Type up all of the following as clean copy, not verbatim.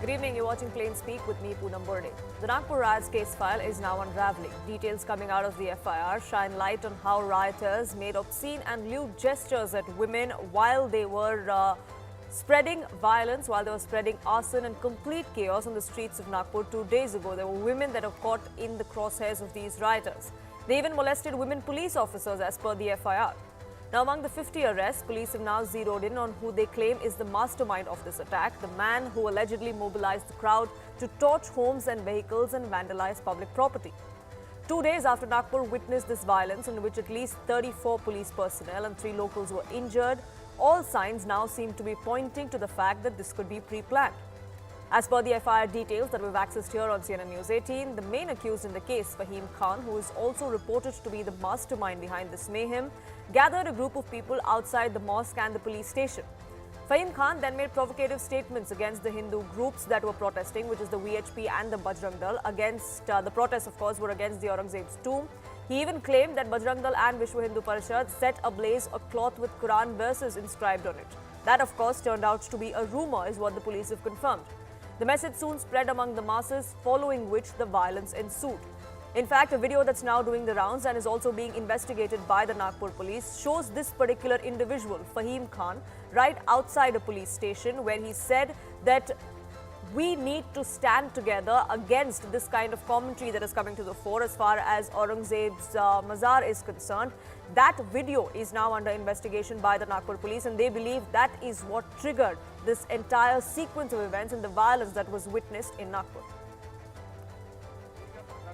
Good evening, you're watching Plain Speak with me, Poonam Burde. The Nagpur riots case file is now unraveling. Details coming out of the FIR shine light on how rioters made obscene and lewd gestures at women while they were spreading violence, while they were spreading arson and complete chaos on the streets of Nagpur 2 days ago. There were women that were caught in the crosshairs of these rioters. They even molested women police officers as per the FIR. Now, among the 50 arrests, police have now zeroed in on who they claim is the mastermind of this attack, the man who allegedly mobilized the crowd to torch homes and vehicles and vandalize public property. 2 days after Nagpur witnessed this violence, in which at least 34 police personnel and 3 locals were injured, all signs now seem to be pointing to the fact that this could be pre-planned. As per the FIR details that we've accessed here on CNN News 18, the main accused in the case, Fahim Khan, who is also reported to be the mastermind behind this mayhem, gathered a group of people outside the mosque and the police station. Fahim Khan then made provocative statements against the Hindu groups that were protesting, which is the VHP and the Bajrang Dal. The protests, of course, were against the Aurangzeb's tomb. He even claimed that Bajrang Dal and Vishwa Hindu Parishad set ablaze a cloth with Quran verses inscribed on it. That, of course, turned out to be a rumor, is what the police have confirmed. The message soon spread among the masses, following which the violence ensued. In fact, a video that's now doing the rounds and is also being investigated by the Nagpur police shows this particular individual, Fahim Khan, right outside a police station, where he said that we need to stand together against this kind of commentary that is coming to the fore as far as Aurangzeb's mazar is concerned. That video is now under investigation by the Nagpur police, and they believe that is what triggered this entire sequence of events and the violence that was witnessed in Nagpur.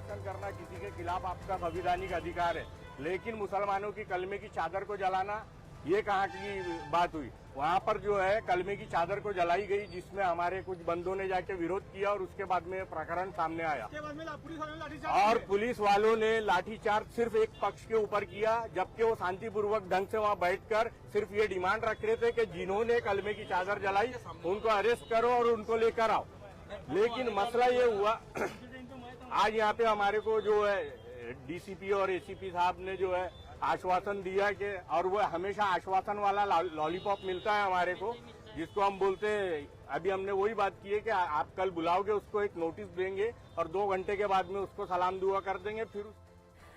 प्रदर्शन करना किसी के खिलाफ आपका संवैधानिक अधिकार है, लेकिन मुसलमानों की कलमे की चादर को जलाना ये कहाँ की बात हुई। वहाँ पर जो है कलमे की चादर को जलाई गई, जिसमें हमारे कुछ बंदों ने जाके विरोध किया और उसके बाद में प्रकरण सामने आया और पुलिस वालों ने लाठीचार्ज सिर्फ एक पक्ष के ऊपर किया, जबकि वो शांतिपूर्वक ढंग से वहाँ बैठकर सिर्फ ये डिमांड रख रहे थे कि जिन्होंने कलमे की चादर जलाई उनको अरेस्ट करो और उनको लेकर आओ। लेकिन मसला ये हुआ, आज यहाँ पे हमारे को जो है डीसीपी और एसीपी साहब ने जो है आश्वासन दिया कि, और वो हमेशा आश्वासन वाला लॉलीपॉप मिलता है हमारे को, जिसको हम बोलते हैं। अभी हमने वही बात की है कि आप कल बुलाओगे, उसको एक नोटिस देंगे और 2 घंटे के बाद में उसको सलाम दुआ कर देंगे। फिर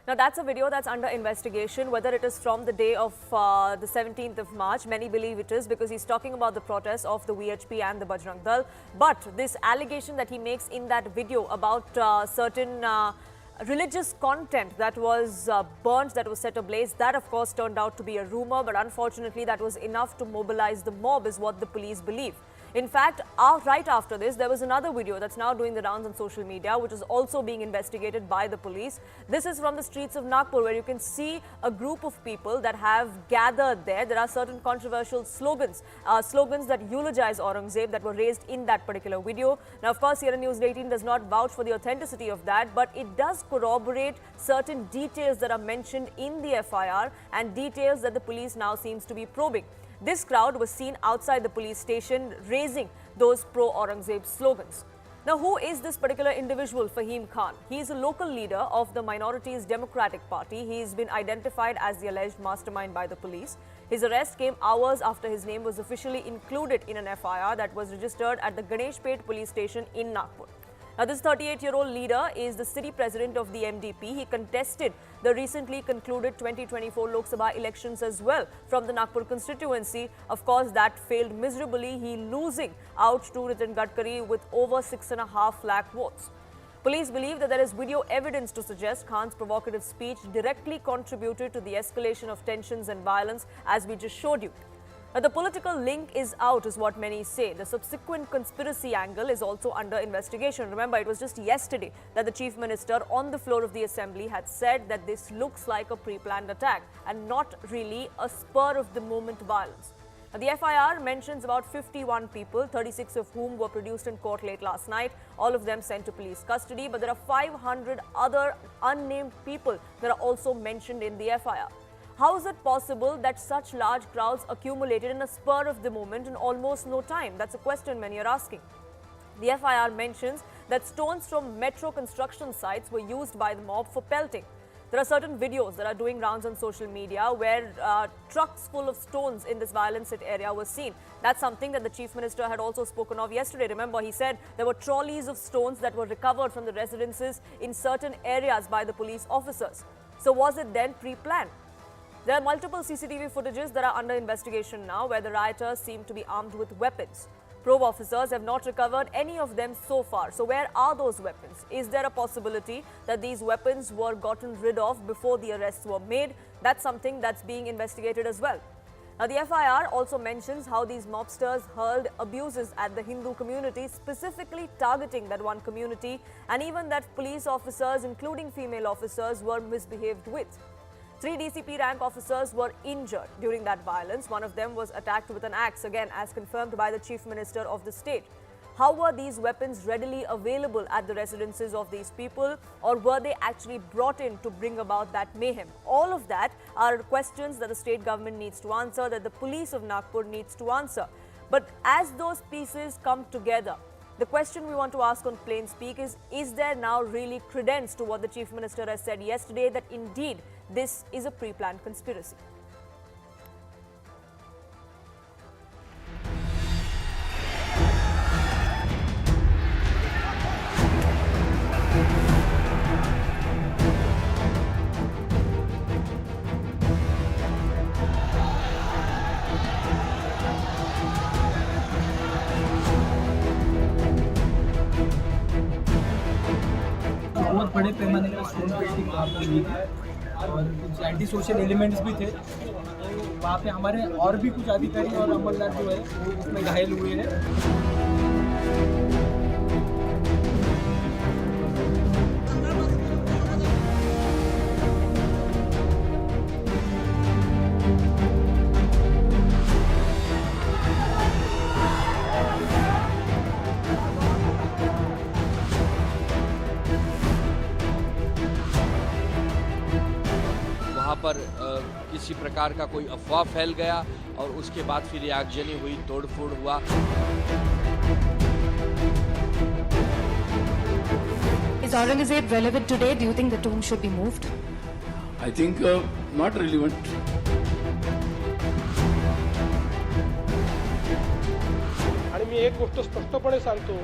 Now, that's a video that's under investigation. Whether it is from the day of the 17th of March, many believe it is, because he's talking about the protests of the VHP and the Bajrang Dal. But this allegation that he makes in that video about certain religious content that was burnt, that was set ablaze, that of course turned out to be a rumor, but unfortunately that was enough to mobilize the mob, is what the police believe. In fact, right after this, there was another video that's now doing the rounds on social media, which is also being investigated by the police. This is from the streets of Nagpur, where you can see a group of people that have gathered there. There are certain controversial slogans that eulogize Aurangzeb, that were raised in that particular video. Now, of course, here News 18 does not vouch for the authenticity of that, but it does corroborate certain details that are mentioned in the FIR and details that the police now seems to be probing. This crowd was seen outside the police station raising those pro-Aurangzeb slogans. Now, who is this particular individual, Fahim Khan? He is a local leader of the Minorities Democratic Party. He's been identified as the alleged mastermind by the police. His arrest came hours after his name was officially included in an FIR that was registered at the Ganeshpet police station in Nagpur. Now, this 38-year-old leader is the city president of the MDP. He contested the recently concluded 2024 Lok Sabha elections as well from the Nagpur constituency. Of course, that failed miserably, he losing out to Nitin Gadkari with over 6.5 lakh votes. Police believe that there is video evidence to suggest Khan's provocative speech directly contributed to the escalation of tensions and violence, as we just showed you. Now, the political link is out, is what many say. The subsequent conspiracy angle is also under investigation. Remember, it was just yesterday that the Chief Minister on the floor of the Assembly had said that this looks like a pre-planned attack and not really a spur-of-the-moment violence. Now, the FIR mentions about 51 people, 36 of whom were produced in court late last night, all of them sent to police custody. But there are 500 other unnamed people that are also mentioned in the FIR. How is it possible that such large crowds accumulated in a spur of the moment in almost no time? That's a question many are asking. The FIR mentions that stones from metro construction sites were used by the mob for pelting. There are certain videos that are doing rounds on social media where trucks full of stones in this violence hit area were seen. That's something that the Chief Minister had also spoken of yesterday. Remember, he said there were trolleys of stones that were recovered from the residences in certain areas by the police officers. So was it then pre-planned? There are multiple CCTV footages that are under investigation now where the rioters seem to be armed with weapons. Probe officers have not recovered any of them so far. So where are those weapons? Is there a possibility that these weapons were gotten rid of before the arrests were made? That's something that's being investigated as well. Now, the FIR also mentions how these mobsters hurled abuses at the Hindu community, specifically targeting that one community, and even that police officers, including female officers, were misbehaved with. 3 DCP rank officers were injured during that violence. One of them was attacked with an axe, again as confirmed by the Chief Minister of the state. How were these weapons readily available at the residences of these people, or were they actually brought in to bring about that mayhem? All of that are questions that the state government needs to answer, that the police of Nagpur needs to answer. But as those pieces come together, the question we want to ask on plain speak is there now really credence to what the Chief Minister has said yesterday, that indeed this is a pre-planned conspiracy? बहुत बड़े पैमाने पर stone pelting वहाँ पर हुई थी और कुछ एंटी सोशल एलिमेंट्स भी थे। तो वहाँ पे हमारे और भी कुछ अधिकारी और अमलदार जो है वो उसमें घायल हुए हैं। वहाँ पर किसी प्रकार का कोई अफवाह फैल गया और उसके बाद फिर आगजनी हुई, तोड़फोड़ हुआ। Is Aurangzeb relevant today? Do you think the tomb should be moved? I think not relevant. आणि मी एक गोष्ट स्पष्टपणे सांगतो,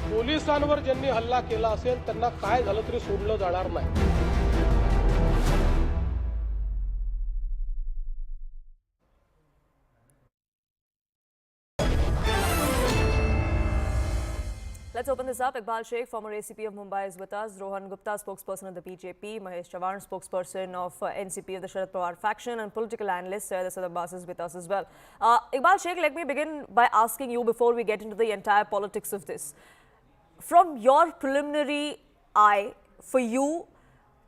पोलिसांवर ज्यांनी हल्ला केला असेल त्यांना काय झालं तरी सोडलं जाणार नाही। Let's open this up. Iqbal Sheikh, former ACP of Mumbai, is with us. Rohan Gupta, spokesperson of the BJP. Mahesh Chavan, spokesperson of NCP of the Sharad Pawar faction, and political analyst Syed Asad Abbas is with us as well. Iqbal Sheikh, let me begin by asking you before we get into the entire politics of this. From your preliminary eye, for you,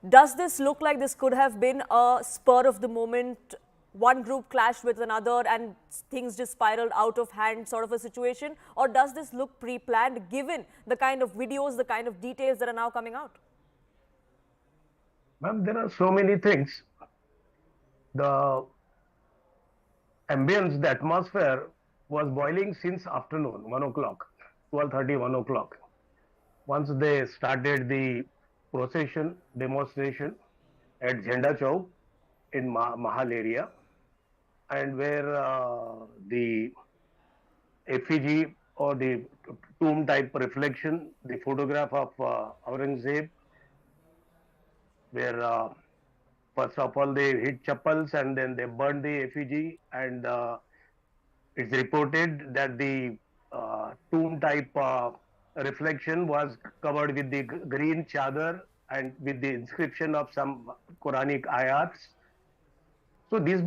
does this look like this could have been a spur of the moment, one group clashed with another and things just spiraled out of hand sort of a situation? Or does this look pre-planned given the kind of videos, the kind of details that are now coming out? Ma'am, there are so many things. The ambience, the atmosphere was boiling since afternoon, 1 o'clock, 12:30, 1 o'clock. Once they started the procession, demonstration at Jhenda Chowk in Mahal area, and where the effigy or the tomb type reflection, the photograph of Aurangzeb, where first of all they hit chappals and then they burned the effigy, and it's reported that the tomb type reflection was covered with the green chadar and with the inscription of some Quranic ayats. So this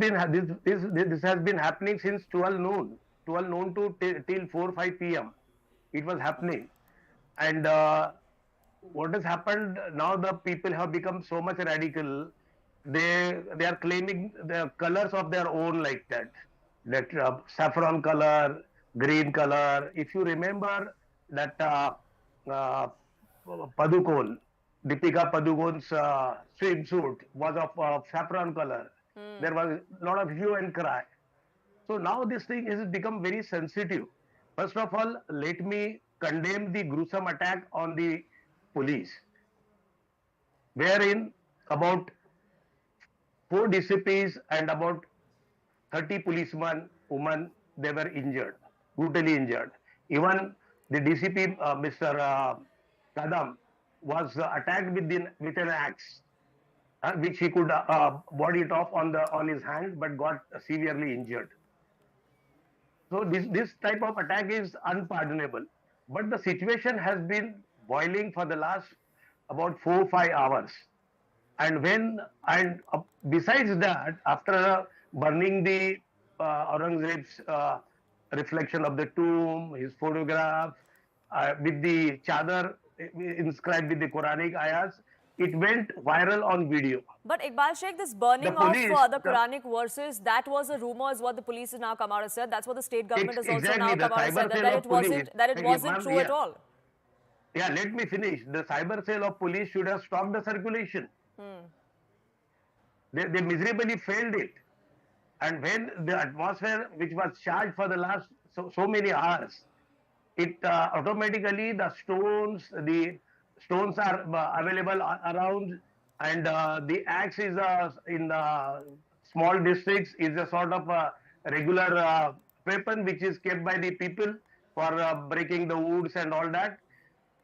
has been happening since 12 noon to till 4-5 p.m. It was happening, and what has happened now? The people have become so much radical. They are claiming the colors of their own, like that saffron color, green color. If you remember that Padukone, Deepika Padukone's swimsuit was of saffron color. There was a lot of hue and cry. So now this thing has become very sensitive. First of all, let me condemn the gruesome attack on the police, wherein about 4 DCPs and about 30 policemen, women, they were injured, brutally injured. Even the DCP, Mr. Kadam, was attacked with an axe, which he could ward it off on his hand, but got severely injured. So this type of attack is unpardonable. But the situation has been boiling for the last about 4 or 5 hours. And besides that, after burning the Aurangzeb's reflection of the tomb, his photograph, with the chadar inscribed with the Quranic ayahs, it went viral on video. But Iqbal Sheikh, this burning The police, of the Quranic verses, that was a rumor, is what the police has now come out and said. That's what the state government has also exactly, now the come out and said, cyber cell of police. that it wasn't true at Yeah. all. Yeah, let me finish. The cyber cell of police should have stopped the circulation. They miserably failed it. And when the atmosphere, which was charged for the last so many hours, it automatically the stones are available around, and the axe is in small districts is a sort of a regular weapon which is kept by the people for breaking the woods and all that.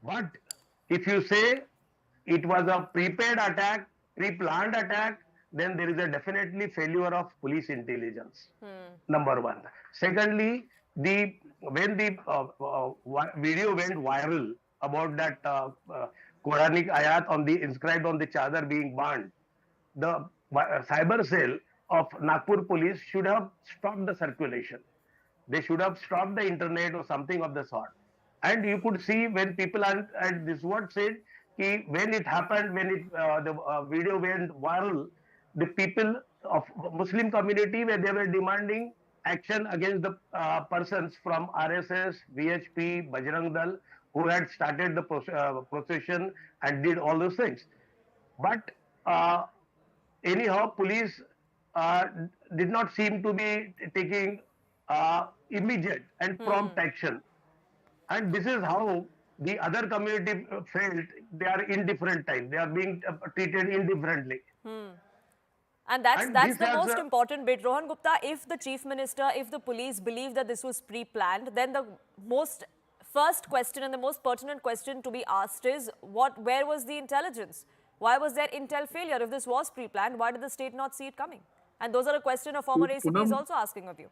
But if you say it was a prepared attack, pre-planned attack, then there is a definitely failure of police intelligence. Number one. Secondly, when the video went viral about that Quranic ayat inscribed on the chadar being burned, the cyber cell of Nagpur police should have stopped the circulation. They should have stopped the internet or something of the sort. And you could see when people are, and this what said, when it happened, when the video went viral, the people of Muslim community, where they were demanding action against the persons from RSS, VHP, Bajrang Dal, who had started the procession and did all those things. But anyhow, police did not seem to be taking immediate and prompt action. And this is how the other community felt they are indifferent type. They are being treated indifferently. And that's the most important bit. Rohan Gupta, if the Chief Minister, if the police believe that this was pre-planned, then the first question and the most pertinent question to be asked is, where was the intelligence? Why was there intel failure? If this was pre-planned, why did the state not see it coming? And those are a question a former ACP is also asking of you.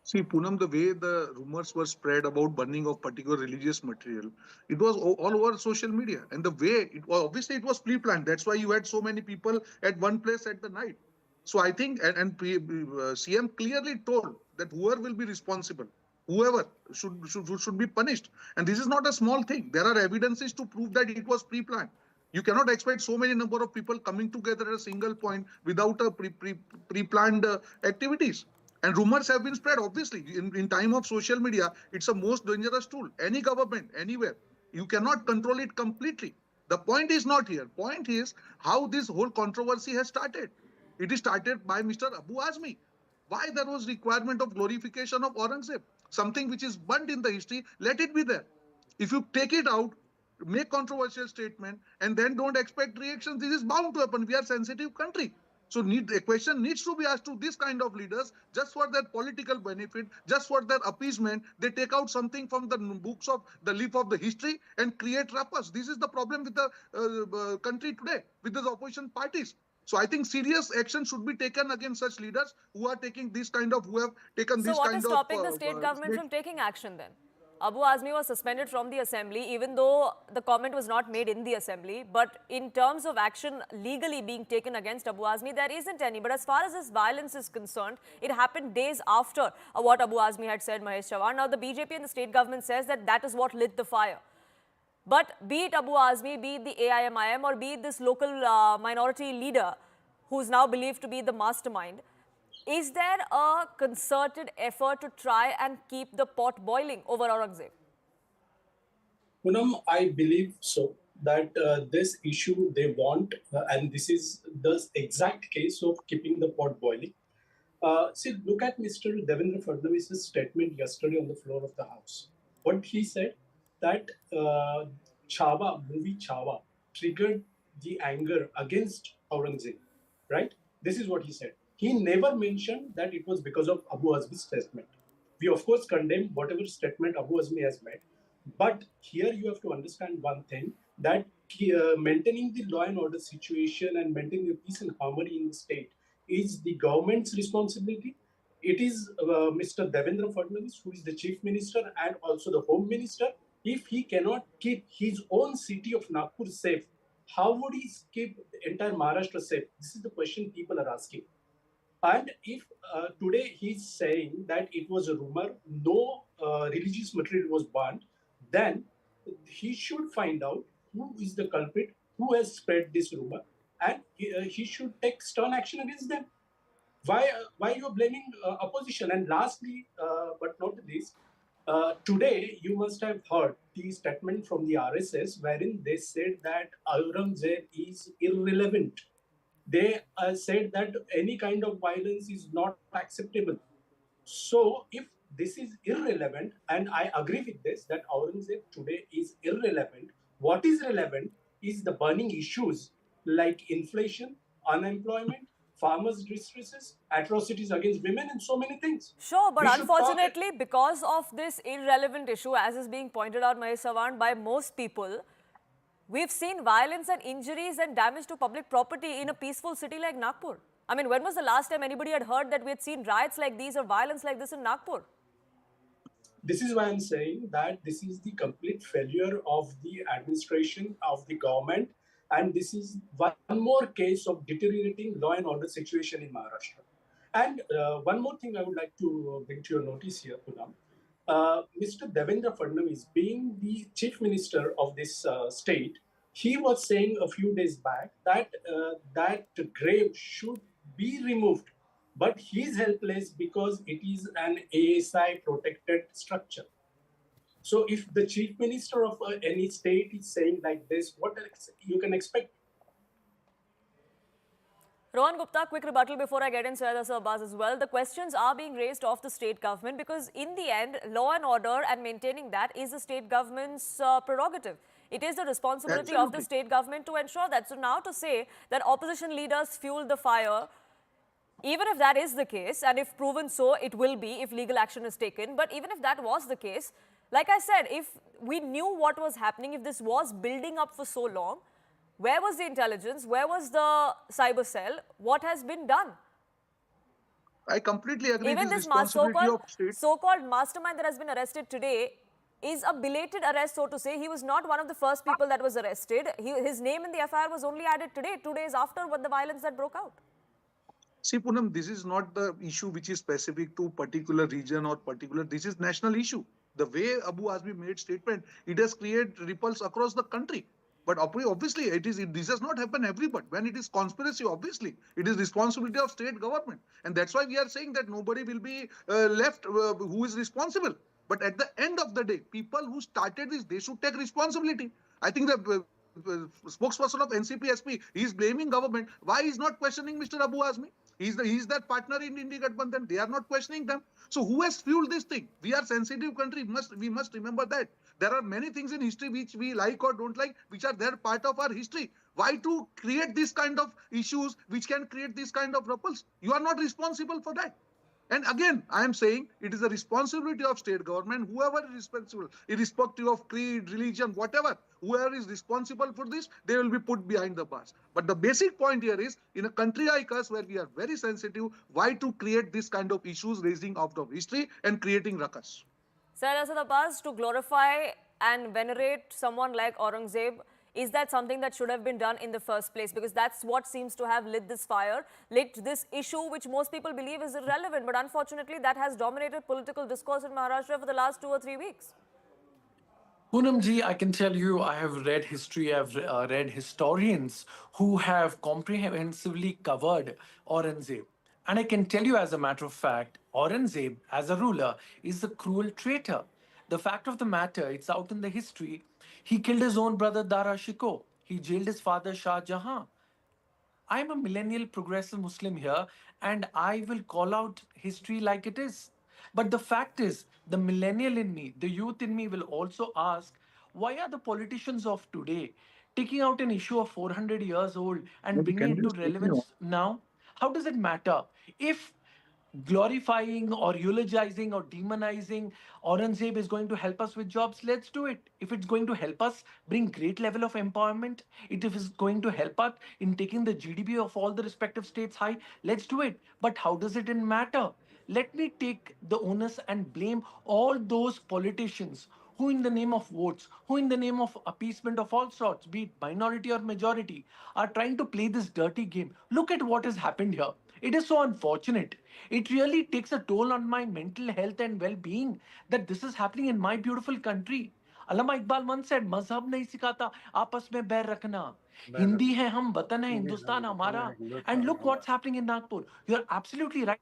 See, Poonam, the way the rumors were spread about burning of particular religious material, it was all over social media. And the way it was, obviously it was pre-planned. That's why you had so many people at one place at the night. So I think, and CM clearly told that whoever will be responsible, whoever should be punished. And this is not a small thing. There are evidences to prove that it was pre-planned. You cannot expect so many number of people coming together at a single point without a pre-planned activities. And rumors have been spread, obviously. In time of social media, it's a most dangerous tool. Any government, anywhere, you cannot control it completely. The point is not here. Point is how this whole controversy has started. It is started by Mr. Abu Azmi. Why there was requirement of glorification of Aurangzeb? Something which is burnt in the history, let it be there. If you take it out, make controversial statement, and then don't expect reactions, this is bound to happen. We are a sensitive country. So a question needs to be asked to this kind of leaders, just for their political benefit, just for their appeasement. They take out something from the books of the leaf of the history and create ruckus. This is the problem with the country today, with the opposition parties. So I think serious action should be taken against such leaders who are taking this kind of, who have taken this kind of... So what is stopping the state government from taking action then? Abu Azmi was suspended from the assembly, even though the comment was not made in the assembly. But in terms of action legally being taken against Abu Azmi, there isn't any. But as far as this violence is concerned, it happened days after what Abu Azmi had said, Mahesh Chauhan. Now, the BJP and the state government says that that is what lit the fire. But be it Abu Azmi, be it the AIMIM, or be it this local minority leader who is now believed to be the mastermind, is there a concerted effort to try and keep the pot boiling over Aurangzeb? Poonam, I believe so, that this issue they want, and this is the exact case of keeping the pot boiling. See, look at Mr. Devendra Fadnavis's statement yesterday on the floor of the House. What he said, that movie Chhawa, triggered the anger against Aurangzeb, right? This is what he said. He never mentioned that it was because of Abu Azmi's statement. We, of course, condemn whatever statement Abu Azmi has made. But here you have to understand one thing, that maintaining the law and order situation and maintaining the peace and harmony in the state is the government's responsibility. It is Mr. Devendra Fadnavis, who is the chief minister and also the home minister. If he cannot keep his own city of Nagpur safe, how would he keep the entire Maharashtra safe? This is the question people are asking. And if today he's saying that it was a rumor, no religious material was burned, then he should find out who is the culprit, who has spread this rumor, and he should take stern action against them. Why you are blaming opposition? And lastly, but not least, today you must have heard the statement from the RSS wherein they said that Aurangzeb is irrelevant. They said that any kind of violence is not acceptable. So if this is irrelevant, and I agree with this, that Aurangzeb today is irrelevant, what is relevant is the burning issues like inflation, unemployment, farmers' distresses, atrocities against women, and so many things. Sure, but We should talk- unfortunately, because of this irrelevant issue, as is being pointed out, Mahesh Savant, by most people, we've seen violence and injuries and damage to public property in a peaceful city like Nagpur. I mean, when was the last time anybody had heard that we had seen riots like these or violence like this in Nagpur? This is why I'm saying that this is the complete failure of the administration, of the government, and this is one more case of deteriorating law and order situation in Maharashtra. And one more thing I would like to bring to your notice here, Punam. Mr. Devendra Fadnavis, being the chief minister of this state, he was saying a few days back that that grave should be removed, but he's helpless because it is an ASI protected structure. So if the chief minister of any state is saying like this, what else you can expect? Rohan Gupta, quick rebuttal before I get in Syed Asar Abbas as well. The questions are being raised of the state government because in the end, law and order and maintaining that is the state government's prerogative. It is the responsibility of the state government to ensure that. So now to say that opposition leaders fueled the fire, even if that is the case, and if proven so, it will be if legal action is taken. But even if that was the case, like I said, if we knew what was happening, if this was building up for so long, where was the intelligence? Where was the cyber cell? What has been done? I completely agree. Even it is this responsibility of state. so-called mastermind that has been arrested today is a belated arrest, so to say. He was not one of the first people that was arrested. His name in the FIR was only added today, 2 days after the violence that broke out. See, Poonam, this is not the issue which is specific to particular region or particular. This is national issue. The way Abu Azmi made statement, it has created ripples across the country. But obviously, this does not happen everybody. When it is conspiracy, obviously, it is responsibility of state government. And that's why we are saying that nobody will be left who is responsible. But at the end of the day, people who started this, they should take responsibility. I think the spokesperson of NCP SP, he is blaming government. Why is not questioning Mr. Abu Azmi? He's that partner in Indi Gadbandhan. They are not questioning them. So who has fueled this thing? We are sensitive country. We must remember that. There are many things in history which we like or don't like, which are there part of our history. Why to create this kind of issues which can create this kind of ripples? You are not responsible for that. And again, I am saying it is the responsibility of state government, whoever is responsible, irrespective of creed, religion, whatever, whoever is responsible for this, they will be put behind the bars. But the basic point here is, in a country like us where we are very sensitive, why to create this kind of issues raising out of history and creating ruckus? Syed Asad Abbas, to glorify and venerate someone like Aurangzeb, is that something that should have been done in the first place? Because that's what seems to have lit this fire, lit this issue which most people believe is irrelevant. But unfortunately, that has dominated political discourse in Maharashtra for the last 2 or 3 weeks. Poonamji, I can tell you, I have read history, I've read historians who have comprehensively covered Aurangzeb. And I can tell you, as a matter of fact, Aurangzeb, as a ruler, is a cruel traitor. The fact of the matter, it's out in the history, he killed his own brother Dara Shikoh. He jailed his father Shah Jahan. I'm a millennial progressive Muslim here, and I will call out history like it is. But the fact is, the millennial in me, the youth in me will also ask, why are the politicians of today taking out an issue of 400 years old and bringing it to relevance now? How does it matter? If glorifying or eulogizing or demonizing Aurangzeb is going to help us with jobs, let's do it. If it's going to help us bring great level of empowerment, if it is going to help us in taking the GDP of all the respective states high, let's do it. But how does it matter? Let me take the onus and blame all those politicians who in the name of votes, who in the name of appeasement of all sorts, be it minority or majority, are trying to play this dirty game. Look at what has happened here. It is so unfortunate. It really takes a toll on my mental health and well-being that this is happening in my beautiful country. Allama Iqbal once said, "Mazhab nahi सिखाता, आपस में बैर रखना." Hindi hai hum, watan hai Hindustan hamara. And look what's happening in Nagpur. You're absolutely right,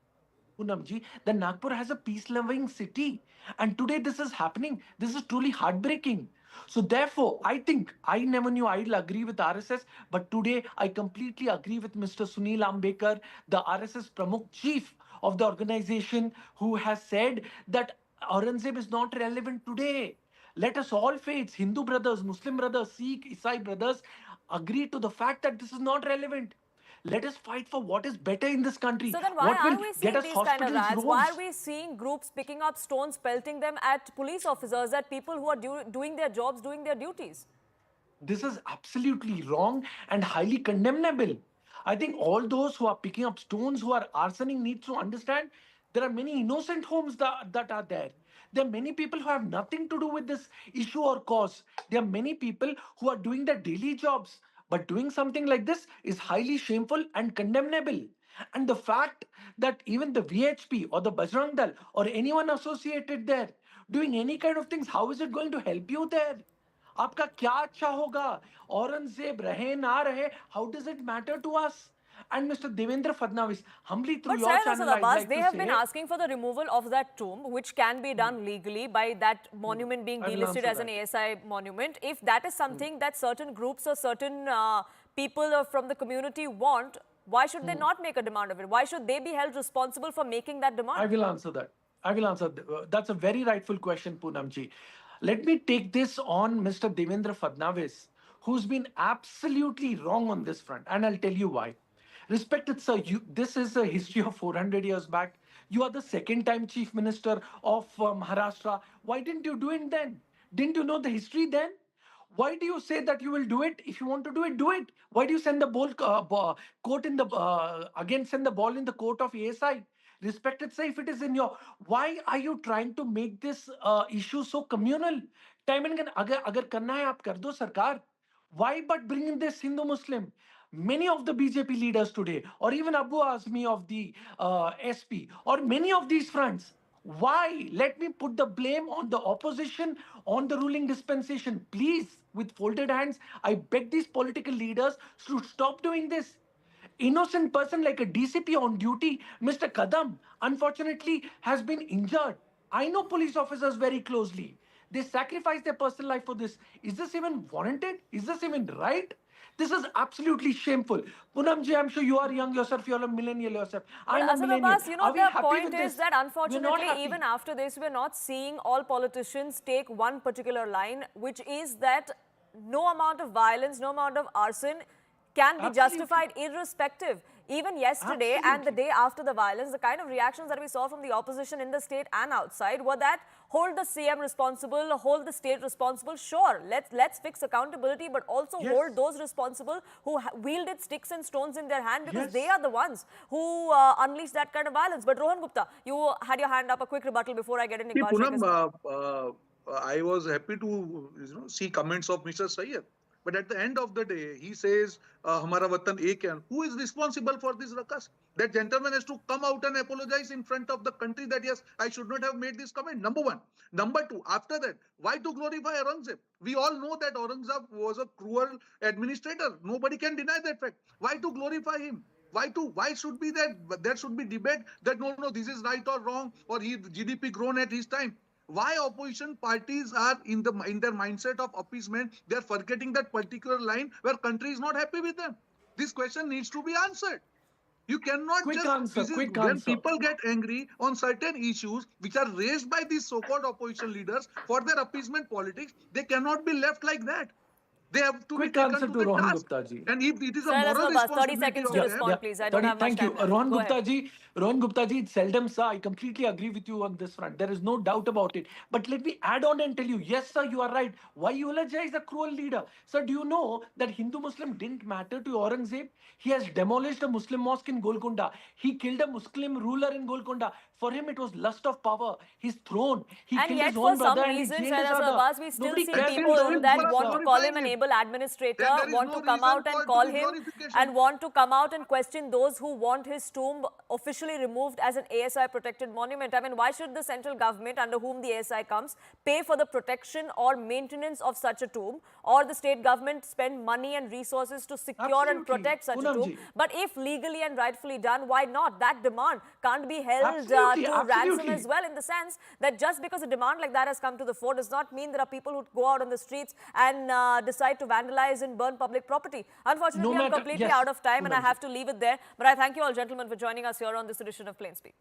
Poonamji, that Nagpur has a peace-loving city. And today this is happening. This is truly heartbreaking. So therefore, I think I never knew I'll agree with RSS, but today I completely agree with Mr. Sunil Ambekar, the RSS Pramukh chief of the organization, who has said that Aurangzeb is not relevant today. Let us all faiths, Hindu brothers, Muslim brothers, Sikh, Isai brothers, agree to the fact that this is not relevant. Let us fight for what is better in this country. So then why What will are we get seeing us these kind of hospitals, riots? Why roads? are we seeing groups picking up stones, pelting them at police officers, at people who are doing their jobs, doing their duties? This is absolutely wrong and highly condemnable. I think all those who are picking up stones, who are arsoning, need to understand there are many innocent homes that are there. There are many people who have nothing to do with this issue or cause. There are many people who are doing their daily jobs. But doing something like this is highly shameful and condemnable. And the fact that even the VHP or the Bajrang Dal or anyone associated there doing any kind of things, how is it going to help you there? आपका क्या अच्छा होगा? औरंगजेब रहे ना रहे, how does it matter to us? And Mr. Devendra Fadnavis, humbly through But your Syed channel, Asad I'd Abbas, like they to have say, been asking for the removal of that tomb, which can be done legally by that monument being I will delisted answer as an that. ASI monument. If that is something that certain groups or certain people from the community want, why should they not make a demand of it? Why should they be held responsible for making that demand? I will answer that. I will answer. That's a very rightful question, Poonamji. Let me take this on Mr. Devendra Fadnavis, who's been absolutely wrong on this front, and I'll tell you why. Respected sir, this is a history of 400 years back. You are the second time chief minister of Maharashtra. Why didn't you do it then? Didn't you know the history then? Why do you say that you will do it? If you want to do it, do it. Why do you send the court in the again send the ball in the court of ASI? Respected sir, if it is in your, why are you trying to make this issue so communal? Time and again, agar karna hai, aap kar do sarkar. Why but bring in this Hindu Muslim? Many of the BJP leaders today, or even Abu Azmi of the SP, or many of these fronts, why? Let me put the blame on the opposition, on the ruling dispensation. Please, with folded hands, I beg these political leaders to stop doing this. Innocent person like a DCP on duty, Mr. Kadam, unfortunately has been injured. I know police officers very closely. They sacrifice their personal life for this. Is this even warranted? Is this even right? This is absolutely shameful. Poonamji, I'm sure you are young yourself, you're a millennial yourself. But I'm a Asad millennial. Abbas, you know, Are we the happy point with is this? that We're not unfortunately, happy. even after this, we're not seeing all politicians take one particular line, which is that no amount of violence, no amount of arson can be Absolutely. justified irrespective. Even yesterday and the Absolutely. day after the violence, the kind of reactions that we saw from the opposition in the state and outside were that hold the CM responsible, hold the state responsible. Sure, let's fix accountability, but also Yes. hold those responsible who wielded sticks and stones in their hand, because Yes. they are the ones who unleashed that kind of violence. But Rohan Gupta, you had your hand up. A quick rebuttal before I get in See, Iqbal Sheikh as well. Poonam, I was happy to see comments of Mr. Sayyed. But at the end of the day, he says, "Hamara watan ek hai." Who is responsible for this ruckus? That gentleman has to come out and apologize in front of the country that, yes, I should not have made this comment. Number one. Number two, after that, why to glorify Aurangzeb? We all know that Aurangzeb was a cruel administrator. Nobody can deny that fact. Why to glorify him? Why should be that there should be debate that no, this is right or wrong, or he GDP grown at his time? Why opposition parties are in their mindset of appeasement? They are forgetting that particular line where country is not happy with them. This question needs to be answered. You cannot Quick just, answer, this is quick when answer. people get angry on certain issues which are raised by these so-called opposition leaders for their appeasement politics, they cannot be left like that. They have to Quick be taken answer to to the Rohan task. Gupta ji. And if it is a Sir, moral Nasrabas, 30 responsibility seconds to of them, respond, please. I don't have much Thank you. time left. Rohan Go Gupta ahead. ji, Rohan Gupta ji, it's seldom, sir. I completely agree with you on this front. There is no doubt about it. But let me add on and tell you, yes, sir, you are right. Why eulogize a cruel leader? Sir, do you know that Hindu-Muslim didn't matter to Aurangzeb? He has demolished a Muslim mosque in Golconda. He killed a Muslim ruler in Golconda. For him, it was lust of power, his throne. He And killed yet, his for own some brother and he reason, jailed Sir his other. Abbas, we still Nobody see That cares is for his people own that blood, want sir. to call him glorifying an him. able administrator, Then there is want no to come reason out and for call doing him, glorification. and want to come out and question those who want his tomb officially removed as an ASI protected monument. I mean, why should the central government, under whom the ASI comes, pay for the protection or maintenance of such a tomb, or the state government spend money and resources to secure and Absolutely. protect such a tomb? Poonamji. But if legally and rightfully done, why not? That demand can't be held Absolutely, to ransom absolutely. as well, in the sense that just because a demand like that has come to the fore does not mean there are people who go out on the streets and decide to vandalize and burn public property. Unfortunately, No I'm matter- completely yes, out of time and I Poonamji. have to leave it there. But I thank you all, gentlemen, for joining us here on this edition of Plain Speak.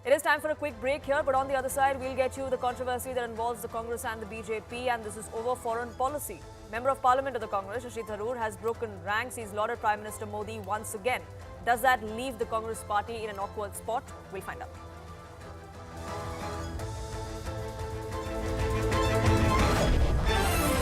It is time for a quick break here, but on the other side, we'll get you the controversy that involves the Congress and the BJP, and this is over foreign policy. Member of Parliament of the Congress, Shashi Tharoor, has broken ranks. He's lauded Prime Minister Modi once again. Does that leave the Congress party in an awkward spot? We'll find out.